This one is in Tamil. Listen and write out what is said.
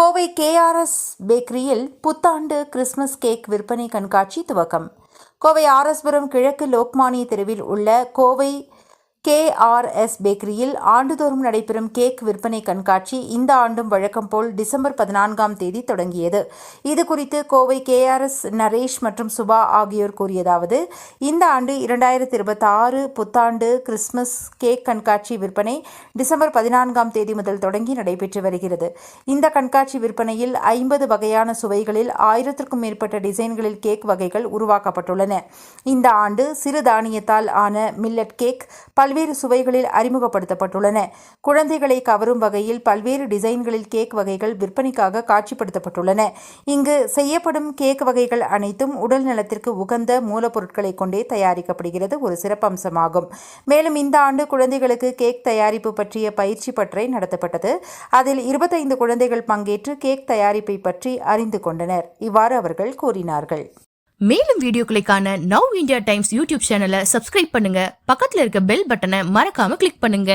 கோவை KRS பேக்கரியில் புத்தாண்டு கிறிஸ்துமஸ் கேக் விற்பனை கண்காட்சி துவக்கம். கோவை ஆர்எஸ்புரம் கிழக்கு லோக்மானிய தெருவில் உள்ள கோவை KRS பேக்கரியில் ஆண்டுதோறும் நடைபெறும் கேக் விற்பனை கண்காட்சி இந்த ஆண்டும் வழக்கம் போல் டிசம்பர் 14ஆம் தேதி தொடங்கியது. இதுகுறித்து கோவை KRS நரேஷ் மற்றும் சுபா ஆகியோர் கூறியதாவது, இந்த ஆண்டு 2026 புத்தாண்டு கிறிஸ்துமஸ் கேக் கண்காட்சி விற்பனை டிசம்பர் 14ஆம் தேதி முதல் தொடங்கி நடைபெற்று வருகிறது. இந்த கண்காட்சி விற்பனையில் 50 வகையான சுவைகளில் 1000க்கும் மேற்பட்ட டிசைன்களில் கேக் வகைகள் உருவாக்கப்பட்டுள்ளன. இந்த ஆண்டு சிறு தானியத்தால் ஆன மில்லட் கேக் பல்வேறு சுவைகளில் அறிமுகப்படுத்தப்பட்டுள்ளன. குழந்தைகளை கவரும் வகையில் பல்வேறு டிசைன்களில் கேக் வகைகள் விற்பனைக்காக காட்சிப்படுத்தப்பட்டுள்ளன. இங்கு செய்யப்படும் கேக் வகைகள் அனைத்தும் உடல் நலத்திற்கு உகந்த மூலப்பொருட்களை கொண்டே தயாரிக்கப்படுகிறது ஒரு சிறப்பம்சமாகும். மேலும் இந்த ஆண்டு குழந்தைகளுக்கு கேக் தயாரிப்பு பற்றிய பயிற்சி பட்டறை நடத்தப்பட்டது. அதில் 25 குழந்தைகள் பங்கேற்று கேக் தயாரிப்பை பற்றி அறிந்து கொண்டனர். இவ்வாறு அவர்கள் கூறினார்கள். மேலும் வீடியோக்களை காண நவ் இந்தியா டைம்ஸ் யூடியூப் சேனலை சப்ஸ்கிரைப் பண்ணுங்க. பக்கத்துல இருக்க பெல் பட்டனை மறக்காம கிளிக் பண்ணுங்க.